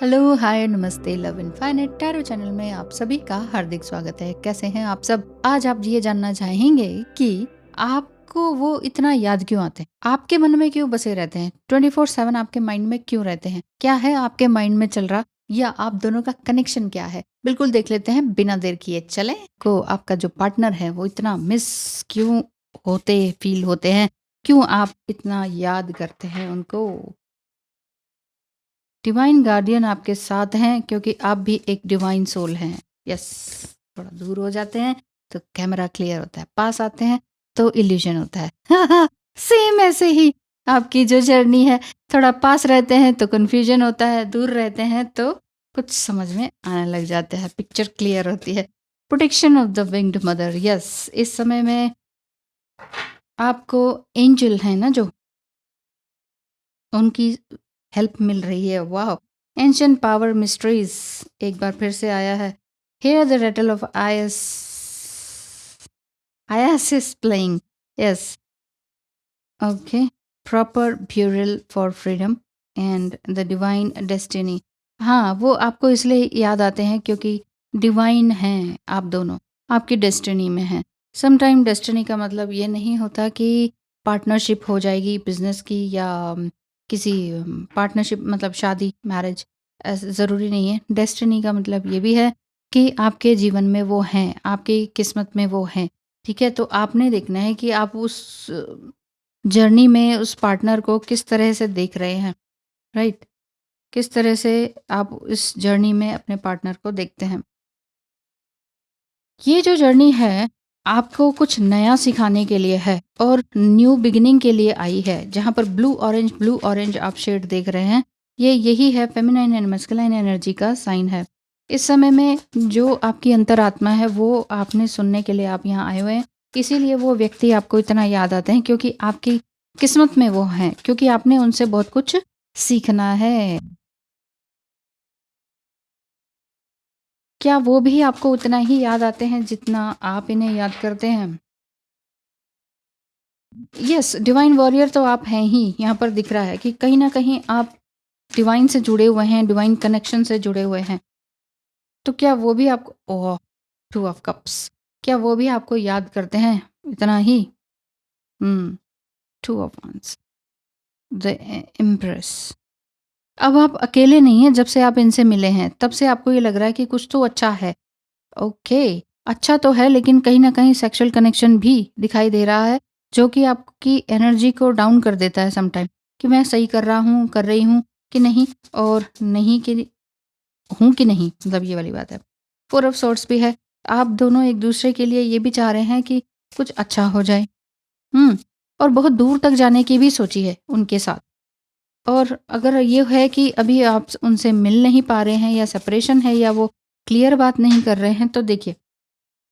Hello, हाय, नमस्ते, love infinite tarot channel में आप सभी का हार्दिक स्वागत है। कैसे हैं आप सब? आज आप ये जानना चाहेंगे कि आपको वो इतना याद क्यों आते हैं? आपके मन में क्यों बसे रहते हैं? 24/7 आपके माइंड में क्यों रहते हैं? क्या है आपके माइंड में चल रहा या आप दोनों का कनेक्शन क्या है? बिल्कुल देख लेते हैं बिना देर किए। चलें? को आपका जो पार्टनर है वो इतना मिस क्यों फील होते हैं? क्यों आप इतना याद करते हैं उनको? डिवाइन गार्डियन आपके साथ हैं क्योंकि आप भी एक डिवाइन सोल हैं। यस, थोड़ा दूर हो जाते हैं तो कैमरा क्लियर होता है, पास आते हैं तो इल्यूजन होता है। सेम ऐसे ही आपकी जो जर्नी है, थोड़ा पास रहते हैं तो कंफ्यूजन होता है, दूर रहते हैं तो कुछ समझ में आने लग जाता है, पिक्चर क्लियर होती है। Protection of the winged mother. Yes, इस समय में आपको एंजल है ना जो उनकी हेल्प मिल रही है। वाह! एंशिएंट पावर मिस्ट्रीज एक बार फिर से आया है। हियर द रेटल ऑफ आयस is playing. Yes, okay. Proper burial for freedom and the divine destiny. हाँ, वो आपको इसलिए याद आते हैं क्योंकि डिवाइन हैं आप दोनों, आपकी डेस्टिनी में हैं। समटाइम डेस्टिनी का मतलब ये नहीं होता कि पार्टनरशिप हो जाएगी बिजनेस की या किसी पार्टनरशिप मतलब शादी, मैरिज, ऐसा ज़रूरी नहीं है। डेस्टिनी का मतलब ये भी है कि आपके जीवन में वो हैं, आपकी किस्मत में वो हैं। ठीक है? तो आपने देखना है कि आप उस जर्नी में उस पार्टनर को किस तरह से देख रहे हैं, राइट? किस तरह से आप इस जर्नी में अपने पार्टनर को देखते हैं। ये जो जर्नी है, आपको कुछ नया सिखाने के लिए है और न्यू बिगिनिंग के लिए आई है। जहाँ पर ब्लू ऑरेंज आप शेड देख रहे हैं, ये यही है फेमिनाइन एंड मस्कुलाइन एनर्जी का साइन है। इस समय में जो आपकी अंतरात्मा है, वो आपने सुनने के लिए आप यहाँ आए हुए हैं। इसीलिए वो व्यक्ति आपको इतना याद आते हैं क्योंकि आपकी किस्मत में वो हैं, क्योंकि आपने उनसे बहुत कुछ सीखना है। क्या वो भी आपको उतना ही याद आते हैं जितना आप इन्हें याद करते हैं? यस, डिवाइन वॉरियर तो आप हैं ही। यहाँ पर दिख रहा है कि कहीं न कहीं आप डिवाइन से जुड़े हुए हैं, डिवाइन कनेक्शन से जुड़े हुए हैं। तो क्या वो भी आपको ओह! 2 ऑफ कप्स, क्या वो भी आपको याद करते हैं इतना ही? हुँ, 2 ऑफ वांड्स, द एम्प्रेस। अब आप अकेले नहीं हैं, जब से आप इनसे मिले हैं, तब से आपको ये लग रहा है कि कुछ तो अच्छा है। ओके, अच्छा तो है लेकिन कहीं न कहीं सेक्सुअल कनेक्शन भी दिखाई दे रहा है, जो कि आपकी एनर्जी को डाउन कर देता है समटाइम, कि मैं सही कर रहा हूँ, कर रही हूँ कि नहीं, और नहीं कि हूँ कि नहीं, मतलब ये वाली बात है। 4 ऑफ सोर्ड्स भी है। आप दोनों एक-दूसरे के लिए ये भी चाह रहे हैं कि कुछ अच्छा हो जाए। हुँ, और बहुत दूर तक जाने की भी सोची है उनके साथ। और अगर ये है कि अभी आप उनसे मिल नहीं पा रहे हैं या सेपरेशन है या वो क्लियर बात नहीं कर रहे हैं, तो देखिए,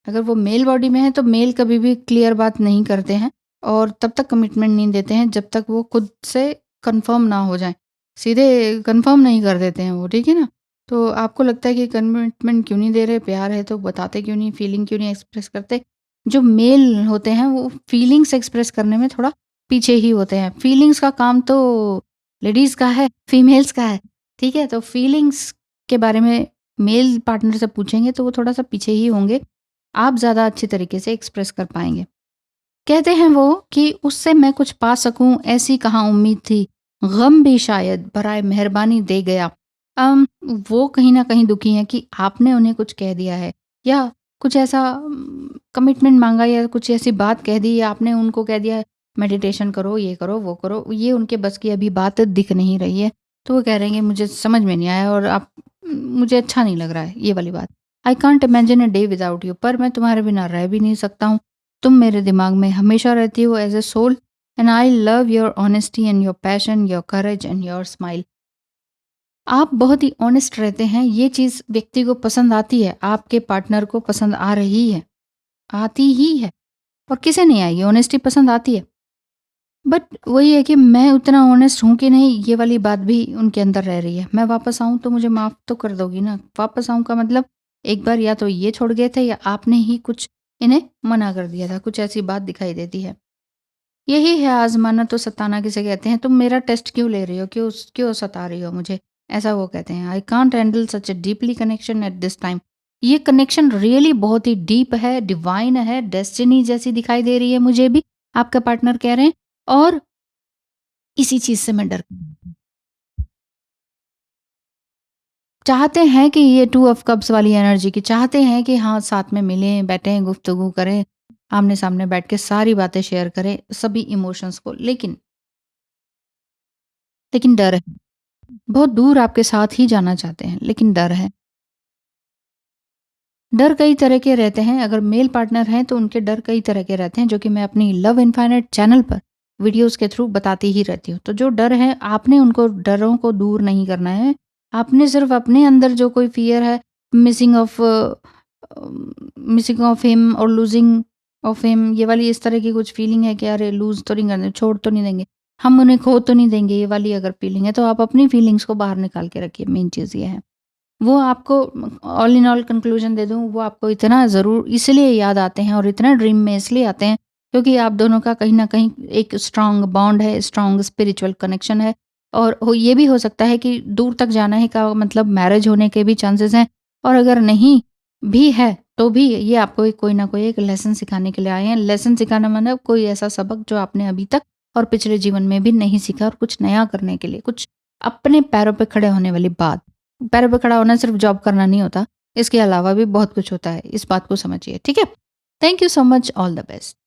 अगर वो मेल बॉडी में है तो मेल कभी भी क्लियर बात नहीं करते हैं और तब तक कमिटमेंट नहीं देते हैं जब तक वो खुद से कंफर्म ना हो जाए। सीधे कंफर्म नहीं कर देते हैं वो, ठीक है ना? तो आपको लगता है कि कमिटमेंट क्यों नहीं दे रहे, प्यार है तो बताते क्यों नहीं, फीलिंग क्यों नहीं एक्सप्रेस करते? जो मेल होते हैं वो फीलिंग्स एक्सप्रेस करने में थोड़ा पीछे ही होते हैं। फीलिंग्स का काम तो लेडीज़ का है, फीमेल्स का है, ठीक है? तो फीलिंग्स के बारे में मेल पार्टनर से पूछेंगे तो वो थोड़ा-सा पीछे ही होंगे। आप ज़्यादा अच्छी तरीके से एक्सप्रेस कर पाएँगे। कहते हैं वो कि उससे मैं कुछ पा सकूँ ऐसी कहाँ उम्मीद थी, गम भी शायद बराए मेहरबानी दे गया। वो कहीं न कहीं दुखी हैं कि आपने उन्हें कुछ कह दिया है या कुछ ऐसा कमिटमेंट माँगा या कुछ ऐसी बात कह दी या आपने उनको कह दिया मेडिटेशन करो, ये करो, वो करो, ये उनके बस की अभी बात दिख नहीं रही है। तो वो कह रहे हैं कि मुझे समझ में नहीं आया और आप मुझे अच्छा नहीं लग रहा है, ये वाली बात। I can't imagine a day without you, पर मैं तुम्हारे बिना रह भी नहीं सकता हूँ। तुम मेरे दिमाग में हमेशा रहती हो as a soul and I love your honesty and your passion, your courage and your smile. आप बहुत ही ऑनेस्ट रहते हैं, ये चीज़ व्यक्ति को पसंद आती है, आपके पार्टनर को पसंद आ रही है, आती ही है और किसे नहीं आएगी, ऑनेस्टी पसंद आती है। बट वही है कि मैं उतना ऑनेस्ट हूँ कि नहीं, ये वाली बात भी उनके अंदर रह रही है। मैं वापस आऊँ तो मुझे माफ़ तो कर दोगी ना? वापस आऊँ का मतलब एक बार या तो ये छोड़ गए थे या आपने ही कुछ इन्हें मना कर दिया था, कुछ ऐसी बात दिखाई देती है। यही है आज़माना तो सताना किसे कहते हैं, तुम मेरा टेस्ट क्यों ले रही हो? क्यों क्यों सता रही हो मुझे? ऐसा वो कहते हैं, I can't handle such a deeply connection at this time. ये कनेक्शन रियली बहुत ही डीप है, डिवाइन है, डेस्टिनी जैसी दिखाई दे रही है मुझे भी, आपका पार्टनर कह रहे हैं, और इसी चीज़ से मैं डर चाहते हैं कि ये टू ऑफ कप्स वाली एनर्जी की चाहते हैं कि हाँ, साथ में मिलें, बैठें, गुफ्तगू करें, आमने-सामने बैठ के सारी बातें शेयर करें, सभी इमोशंस को। लेकिन डर है। बहुत दूर आपके साथ ही जाना चाहते हैं, लेकिन डर है। डर कई तरह के रहते हैं, अगर मेल पार्टनर हैं तो उनके डर कई तरह के रहते हैं, जो कि मैं अपनी लव इनफाइनाइट चैनल पर वीडियोज़ के थ्रू बताती ही रहती हूँ। तो जो डर है, आपने उनको डरों को दूर नहीं करना है। आपने सिर्फ़ अपने अंदर जो कोई फ़ियर है, missing of missing of him और लूज़िंग ऑफ हिम, ये वाली इस तरह की कुछ फ़ीलिंग है कि अरे लूज़ तो नहीं करने, छोड़ तो नहीं देंगे, हम उन्हें खो तो नहीं देंगे, ये वाली अगर फ़ीलिंग है, तो आप अपनी फ़ीलिंग्स को बाहर निकाल के रखिए, मेन चीज़ ये है। वो आपको ऑल इन ऑल कंक्लूजन दे दूँ, वो आपको इतना ज़रूर इसलिए याद आते हैं और इतना ड्रीम में इसलिए आते हैं, क्योंकि आप दोनों का कहीं न कहीं एक स्ट्रॉन्ग बॉन्ड है, स्ट्रॉन्ग स्पिरिचुअल कनेक्शन है, और हो ये भी हो सकता है कि दूर तक जाना है का मतलब मैरिज होने के भी चांसेस हैं, और अगर नहीं भी है, तो भी ये आपको एक कोई न कोई एक लेसन सिखाने के लिए आए हैं। लेसन सिखाना मतलब कोई ऐसा सबक जो आपने अभी तक और पिछले जीवन में भी नहीं सीखा, और कुछ नया करने के लिए, कुछ अपने पैरों पे खड़े होने वाली बात। पैरों पे खड़ा होना सिर्फ जॉब करना नहीं होता, इसके अलावा भी बहुत कुछ होता है, इस बात को समझिए, ठीक है? Thank you so much, all the best.